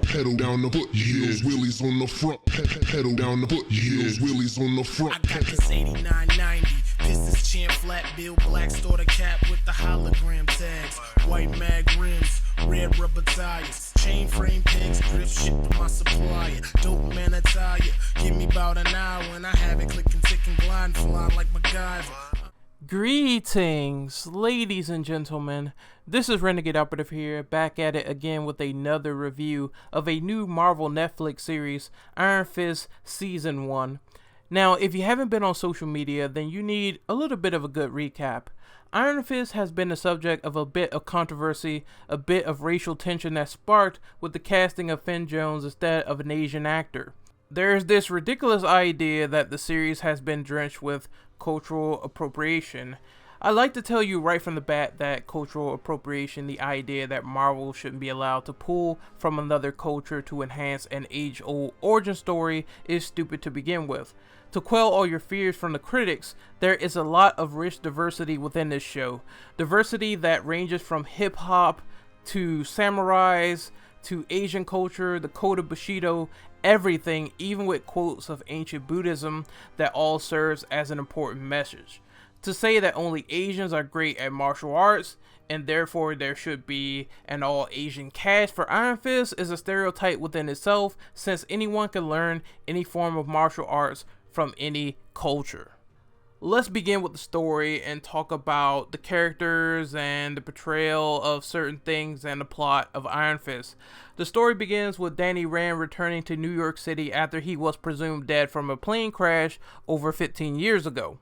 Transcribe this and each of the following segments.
pedal down the foot, heels, wheelies on the front, pedal down the foot, heels, wheelies on the front. I got this 8990, Pistons chin flat bill, black starter cap with the hologram tags, white mag rims, red rubber tires, chain frame pegs, drift shit to my supplier, dope man attire, give me about an hour and I have it clicking, ticking, gliding, flying like MacGyver. Greetings, ladies and gentlemen. This is Renegade Operative here, back at it again with another review of a new Marvel Netflix series, Iron Fist Season 1. Now, if you haven't been on social media, then you need a little bit of a good recap. Iron Fist has been the subject of a bit of controversy, a bit of racial tension that sparked with the casting of Finn Jones instead of an Asian actor. There's this ridiculous idea that the series has been drenched with cultural appropriation. I'd like to tell you right from the bat that cultural appropriation, the idea that Marvel shouldn't be allowed to pull from another culture to enhance an age-old origin story, is stupid to begin with. To quell all your fears from the critics, there is a lot of rich diversity within this show. Diversity that ranges from hip-hop to samurais to Asian culture, the code of Bushido, everything, even with quotes of ancient Buddhism, that all serves as an important message. To say that only Asians are great at martial arts, and therefore there should be an all-Asian cast for Iron Fist, is a stereotype within itself, since anyone can learn any form of martial arts from any culture. Let's begin with the story and talk about the characters and the portrayal of certain things and the plot of Iron Fist. The story begins with Danny Rand returning to New York City after he was presumed dead from a plane crash over 15 years ago.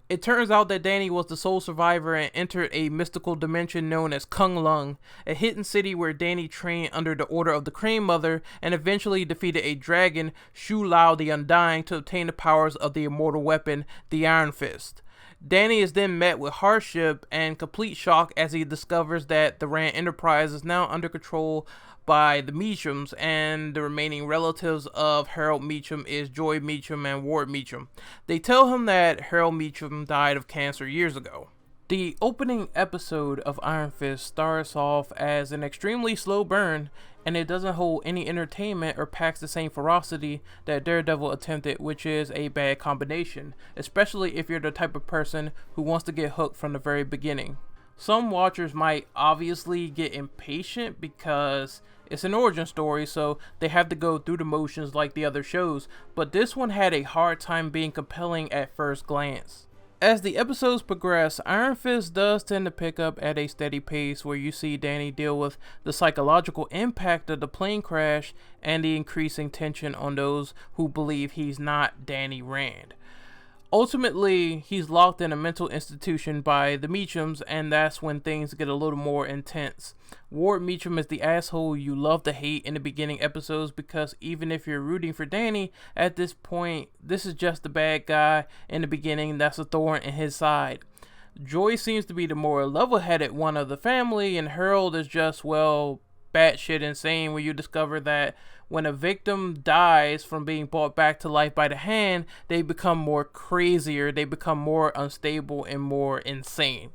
It turns out that Danny was the sole survivor and entered a mystical dimension known as Kung Lung, a hidden city where Danny trained under the order of the Crane Mother and eventually defeated a dragon, Shu Lao the Undying, to obtain the powers of the immortal weapon, the Iron Fist. Danny is then met with hardship and complete shock as he discovers that the Rand Enterprise is now under control by the Meachams, and the remaining relatives of Harold Meacham is Joy Meacham and Ward Meacham. They tell him that Harold Meacham died of cancer years ago. The opening episode of Iron Fist starts off as an extremely slow burn, and it doesn't hold any entertainment or packs the same ferocity that Daredevil attempted, which is a bad combination, especially if you're the type of person who wants to get hooked from the very beginning. Some watchers might obviously get impatient because it's an origin story, so they have to go through the motions like the other shows, but this one had a hard time being compelling at first glance. As the episodes progress, Iron Fist does tend to pick up at a steady pace where you see Danny deal with the psychological impact of the plane crash and the increasing tension on those who believe he's not Danny Rand. Ultimately, he's locked in a mental institution by the Meachams, and that's when things get a little more intense. Ward Meacham is the asshole you love to hate in the beginning episodes, because even if you're rooting for Danny, at this point, this is just the bad guy in the beginning that's a thorn in his side. Joy seems to be the more level-headed one of the family, and Harold is just, well, batshit insane when you discover that when a victim dies from being brought back to life by the Hand, they become more crazier, they become more unstable and more insane.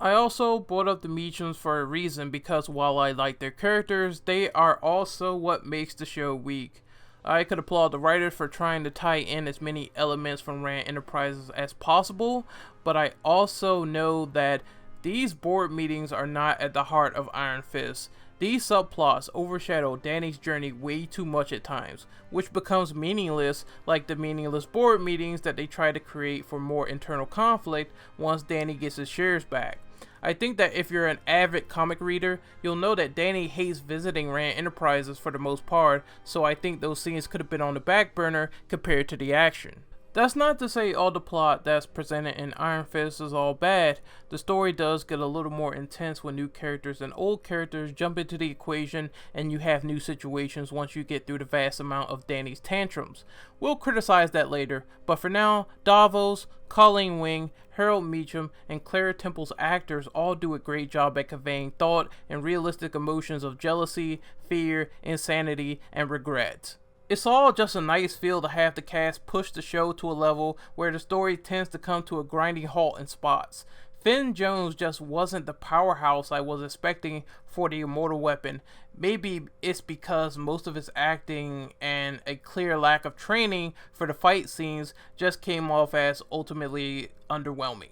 I also brought up the Meachams for a reason, because while I like their characters, they are also what makes the show weak. I could applaud the writers for trying to tie in as many elements from Rand Enterprises as possible, but I also know that these board meetings are not at the heart of Iron Fist. These subplots overshadow Danny's journey way too much at times, which becomes meaningless, like the meaningless board meetings that they try to create for more internal conflict once Danny gets his shares back. I think that if you're an avid comic reader, you'll know that Danny hates visiting Rand Enterprises for the most part, so I think those scenes could have been on the back burner compared to the action. That's not to say all the plot that's presented in Iron Fist is all bad. The story does get a little more intense when new characters and old characters jump into the equation, and you have new situations once you get through the vast amount of Danny's tantrums. We'll criticize that later, but for now, Davos, Colleen Wing, Harold Meacham, and Clara Temple's actors all do a great job at conveying thought and realistic emotions of jealousy, fear, insanity, and regret. It's all just a nice feel to have the cast push the show to a level where the story tends to come to a grinding halt in spots. Finn Jones just wasn't the powerhouse I was expecting for the immortal weapon. Maybe it's because most of his acting and a clear lack of training for the fight scenes just came off as ultimately underwhelming.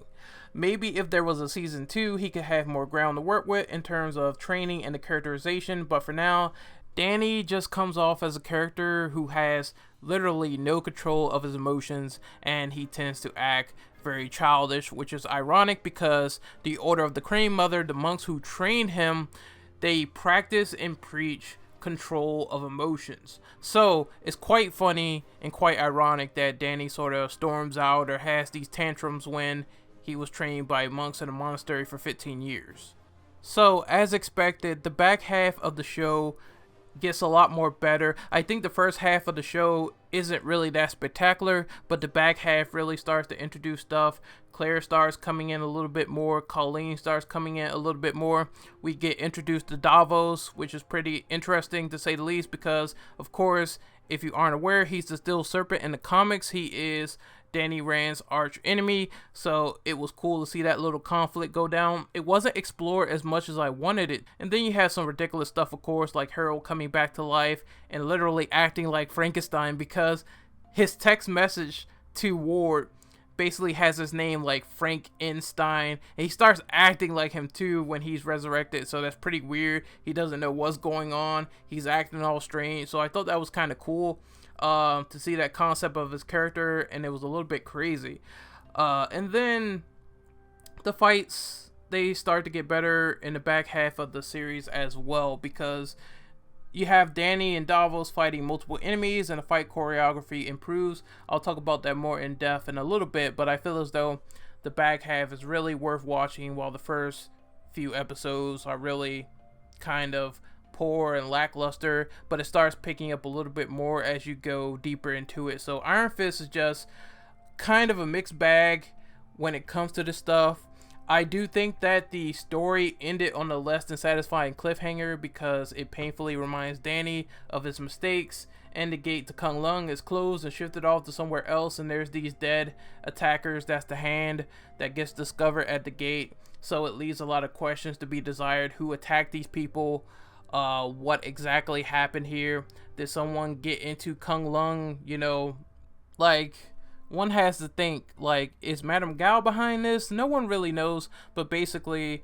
Maybe if there was a season 2, he could have more ground to work with in terms of training and the characterization, but for now, Danny just comes off as a character who has literally no control of his emotions, and he tends to act very childish, which is ironic because the Order of the Crane Mother, the monks who trained him, they practice and preach control of emotions. So it's quite funny and quite ironic that Danny sort of storms out or has these tantrums when he was trained by monks in a monastery for 15 years. So as expected, the back half of the show gets a lot more better. I think the first half of the show isn't really that spectacular, but the back half really starts to introduce stuff. Claire starts coming in a little bit more. Colleen starts coming in a little bit more. We get introduced to Davos, which is pretty interesting to say the least, because of course, if you aren't aware, he's the Steel Serpent in the comics. He is Danny Rand's arch enemy, so it was cool to see that little conflict go down. It wasn't explored as much as I wanted it, and then you have some ridiculous stuff, of course, like Harold coming back to life and literally acting like Frankenstein because his text message to Ward basically has his name like Frankenstein, and he starts acting like him too when he's resurrected, so that's pretty weird. He doesn't know what's going on, he's acting all strange, so I thought that was kind of cool to see that concept of his character, and it was a little bit crazy. And then the fights, they start to get better in the back half of the series as well, because you have Danny and Davos fighting multiple enemies and the fight choreography improves. I'll talk about that more in depth in a little bit, but I feel as though the back half is really worth watching, while the first few episodes are really kind of poor and lackluster, but it starts picking up a little bit more as you go deeper into it. So Iron Fist is just kind of a mixed bag when it comes to this stuff. I do think that the story ended on a less than satisfying cliffhanger because it painfully reminds Danny of his mistakes, and the gate to Kung Lung is closed and shifted off to somewhere else, and there's these dead attackers. That's the hand that gets discovered at the gate, so it leaves a lot of questions to be desired. Who attacked these people? What exactly happened here? Did someone get into Kung Lung? You know, like, one has to think, like, is Madame Gao behind this? No one really knows, but basically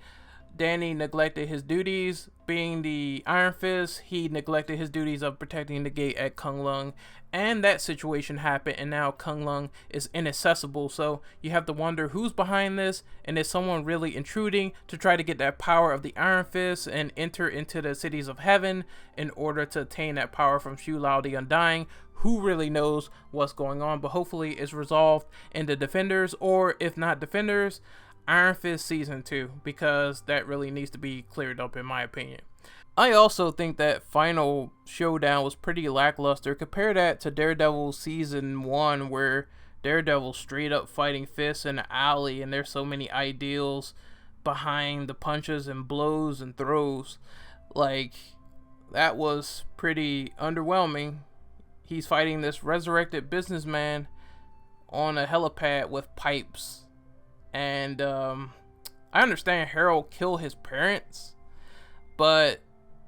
Danny neglected his duties being the Iron Fist. He neglected his duties of protecting the gate at Kung Lung, and that situation happened, and now Kung Lung is inaccessible. So you have to wonder who's behind this, and is someone really intruding to try to get that power of the Iron Fist and enter into the cities of heaven in order to attain that power from Shu Lao the Undying? Who really knows what's going on, but hopefully it's resolved in the Defenders, or if not Defenders, Iron Fist Season 2, because that really needs to be cleared up in my opinion. I also think that final showdown was pretty lackluster. Compare that to Daredevil Season 1, where Daredevil's straight up fighting fists in the alley, and there's so many ideals behind the punches and blows and throws. Like, that was pretty underwhelming. He's fighting this resurrected businessman on a helipad with pipes. And I understand Harold killed his parents, but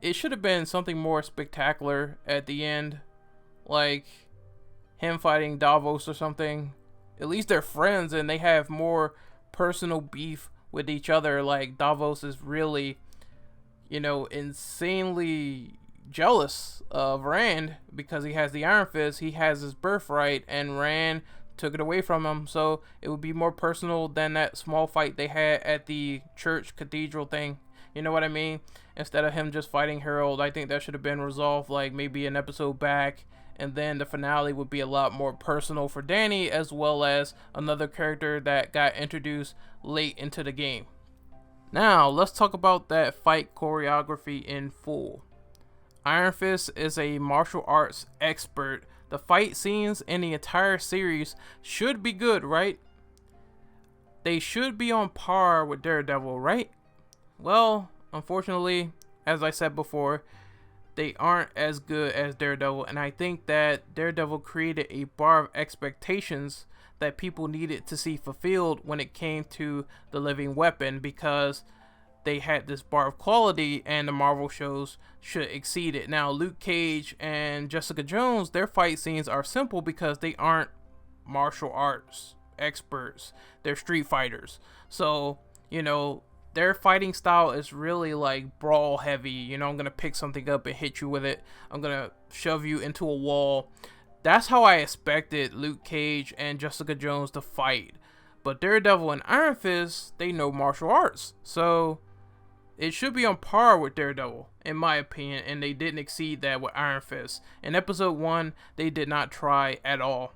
it should have been something more spectacular at the end. Like him fighting Davos or something. At least they're friends and they have more personal beef with each other. Like, Davos is really, you know, insanely jealous of Rand because he has the Iron Fist. He has his birthright, and Rand took it away from him. So it would be more personal than that small fight they had at the church cathedral thing. You know what I mean? Instead of him just fighting Harold, I think that should have been resolved like maybe an episode back, and then the finale would be a lot more personal for Danny, as well as another character that got introduced late into the game. Now let's talk about that fight choreography in full. Iron Fist is a martial arts expert. The fight scenes in the entire series should be good, right? They should be on par with Daredevil, right? Well, unfortunately, as I said before, they aren't as good as Daredevil, and I think that Daredevil created a bar of expectations that people needed to see fulfilled when it came to the living weapon, because they had this bar of quality and the Marvel shows should exceed it. Now, Luke Cage and Jessica Jones, their fight scenes are simple because they aren't martial arts experts. They're street fighters. So, you know, their fighting style is really like brawl heavy. You know, I'm going to pick something up and hit you with it. I'm going to shove you into a wall. That's how I expected Luke Cage and Jessica Jones to fight. But Daredevil and Iron Fist, they know martial arts. So it should be on par with Daredevil, in my opinion, and they didn't exceed that with Iron Fist. In episode 1, they did not try at all.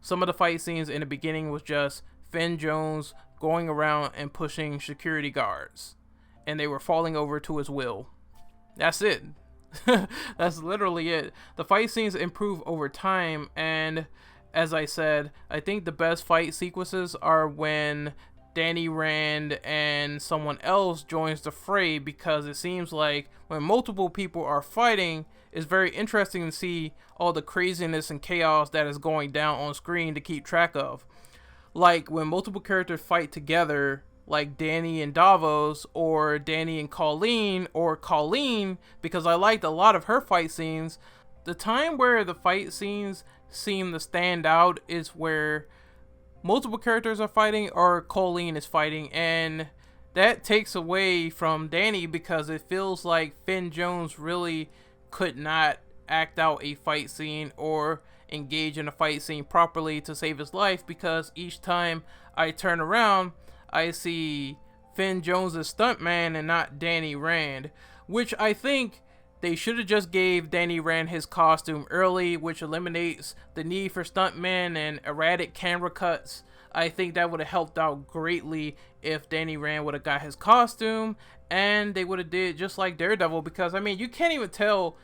Some of the fight scenes in the beginning was just Finn Jones going around and pushing security guards, and they were falling over to his will. That's it. That's literally it. The fight scenes improve over time, and as I said, I think the best fight sequences are when Danny Rand and someone else joins the fray, because it seems like when multiple people are fighting, it's very interesting to see all the craziness and chaos that is going down on screen to keep track of. Like when multiple characters fight together, like Danny and Davos, or Danny and Colleen, or Colleen, because I liked a lot of her fight scenes. The time where the fight scenes seem to stand out is where multiple characters are fighting or Colleen is fighting, and that takes away from Danny because it feels like Finn Jones really could not act out a fight scene or engage in a fight scene properly to save his life, because each time I turn around I see Finn Jones' stuntman and not Danny Rand, which I think they should have just gave Danny Rand his costume early, which eliminates the need for stuntmen and erratic camera cuts. I think that would have helped out greatly if Danny Rand would have got his costume, and they would have did just like Daredevil, because I mean, you can't even tell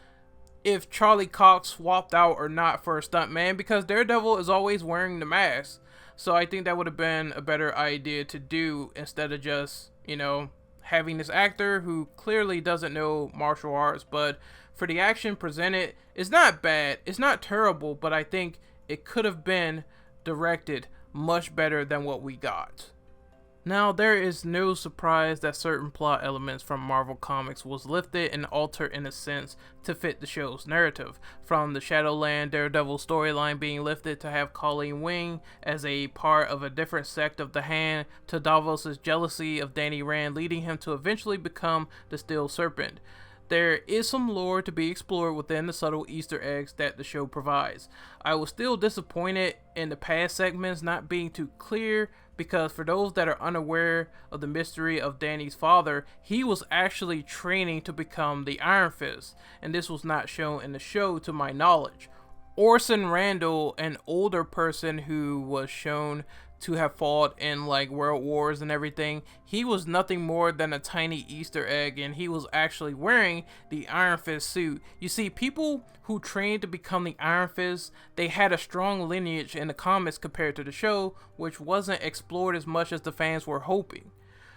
if Charlie Cox swapped out or not for a stuntman, because Daredevil is always wearing the mask. So I think that would have been a better idea to do, instead of just, you know, having this actor who clearly doesn't know martial arts. But for the action presented, it's not bad, it's not terrible, but I think it could have been directed much better than what we got. Now, there is no surprise that certain plot elements from Marvel Comics was lifted and altered in a sense to fit the show's narrative, from the Shadowland Daredevil storyline being lifted to have Colleen Wing as a part of a different sect of the Hand, to Davos' jealousy of Danny Rand leading him to eventually become the Steel Serpent. There is some lore to be explored within the subtle Easter eggs that the show provides. I was still disappointed in the past segments not being too clear, because for those that are unaware of the mystery of Danny's father, he was actually training to become the Iron Fist, and this was not shown in the show to my knowledge. Orson Randall, an older person who was shown to have fought in like world wars and everything, he was nothing more than a tiny Easter egg, and he was actually wearing the Iron Fist suit. You see, people who trained to become the Iron Fist, they had a strong lineage in the comics compared to the show, which wasn't explored as much as the fans were hoping.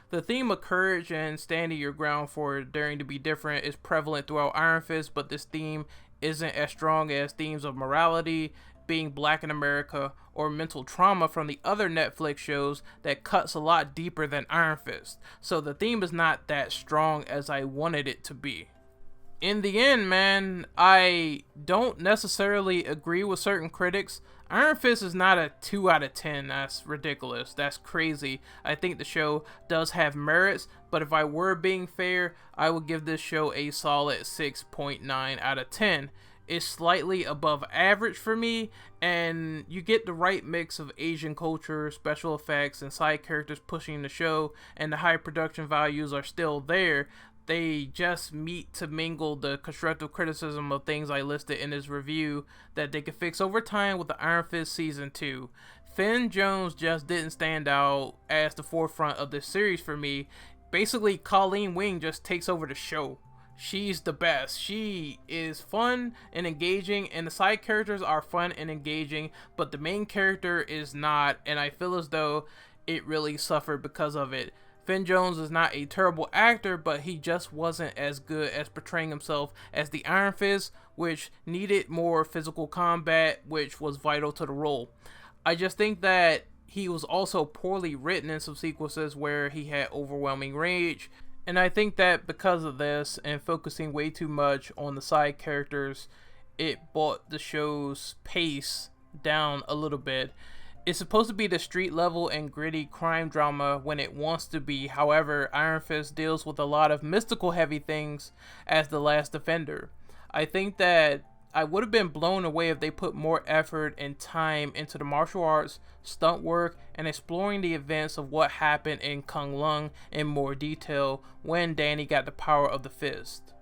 The theme of courage and standing your ground for daring to be different is prevalent throughout Iron Fist, but this theme isn't as strong as themes of morality, being black in America, or mental trauma from the other Netflix shows that cuts a lot deeper than Iron Fist. So the theme is not that strong as I wanted it to be. In the end, man, I don't necessarily agree with certain critics. Iron Fist is not a 2 out of 10. That's ridiculous. That's crazy. I think the show does have merits, but if I were being fair, I would give this show a solid 6.9 out of 10. It's slightly above average for me, and you get the right mix of Asian culture, special effects, and side characters pushing the show, and the high production values are still there. They just meet to mingle the constructive criticism of things I listed in this review that they could fix over time with the Iron Fist Season 2. Finn Jones just didn't stand out as the forefront of this series for me. Basically, Colleen Wing just takes over the show. She's the best. She is fun and engaging, and the side characters are fun and engaging, but the main character is not, and I feel as though it really suffered because of it. Finn Jones is not a terrible actor, but he just wasn't as good as portraying himself as the Iron Fist, which needed more physical combat, which was vital to the role. I just think that he was also poorly written in some sequences where he had overwhelming rage. And I think that because of this and focusing way too much on the side characters, it brought the show's pace down a little bit. It's supposed to be the street level and gritty crime drama when it wants to be. However, Iron Fist deals with a lot of mystical heavy things as The Last Defender. I think that I would have been blown away if they put more effort and time into the martial arts, stunt work, and exploring the events of what happened in Kung Lung in more detail when Danny got the power of the fist.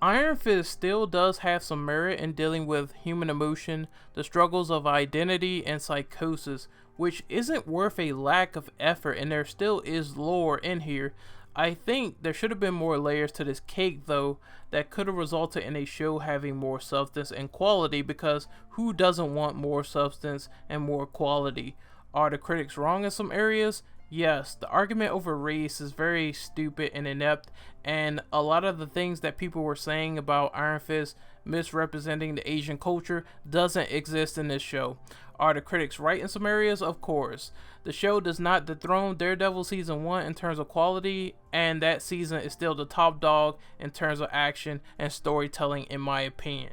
Iron Fist still does have some merit in dealing with human emotion, the struggles of identity, and psychosis, which isn't worth a lack of effort, and there still is lore in here. I think there should have been more layers to this cake though that could have resulted in a show having more substance and quality, because who doesn't want more substance and more quality? Are the critics wrong in some areas? Yes, the argument over race is very stupid and inept, and a lot of the things that people were saying about Iron Fist misrepresenting the Asian culture doesn't exist in this show. Are the critics right in some areas? Of course. The show does not dethrone Daredevil Season 1 in terms of quality, and that season is still the top dog in terms of action and storytelling in my opinion.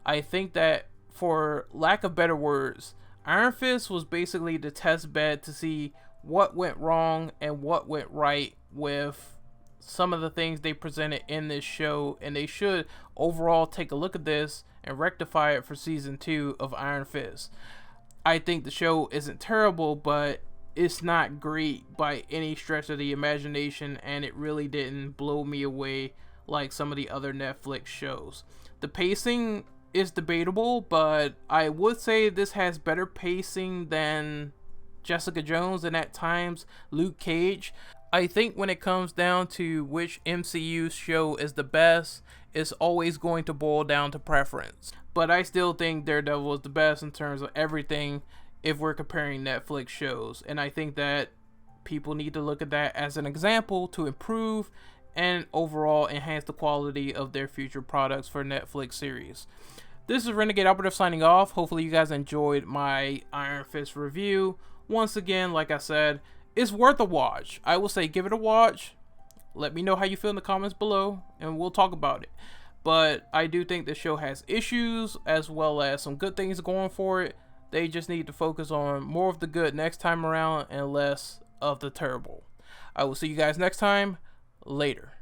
I think that, for lack of better words, Iron Fist was basically the test bed to see what went wrong and what went right with some of the things they presented in this show, and they should overall take a look at this and rectify it for season 2 of Iron Fist. I think the show isn't terrible, but it's not great by any stretch of the imagination, and it really didn't blow me away like some of the other Netflix shows. The pacing is debatable, but I would say this has better pacing than Jessica Jones and at times Luke Cage. I think when it comes down to which MCU show is the best, it's always going to boil down to preference. But I still think Daredevil is the best in terms of everything if we're comparing Netflix shows. And I think that people need to look at that as an example to improve and overall enhance the quality of their future products for Netflix series. This is Renegade Operative signing off. Hopefully you guys enjoyed my Iron Fist review. Once again, like I said, it's worth a watch. I will say give it a watch. Let me know how you feel in the comments below, and we'll talk about it. But I do think the show has issues as well as some good things going for it. They just need to focus on more of the good next time around and less of the terrible. I will see you guys next time. Later.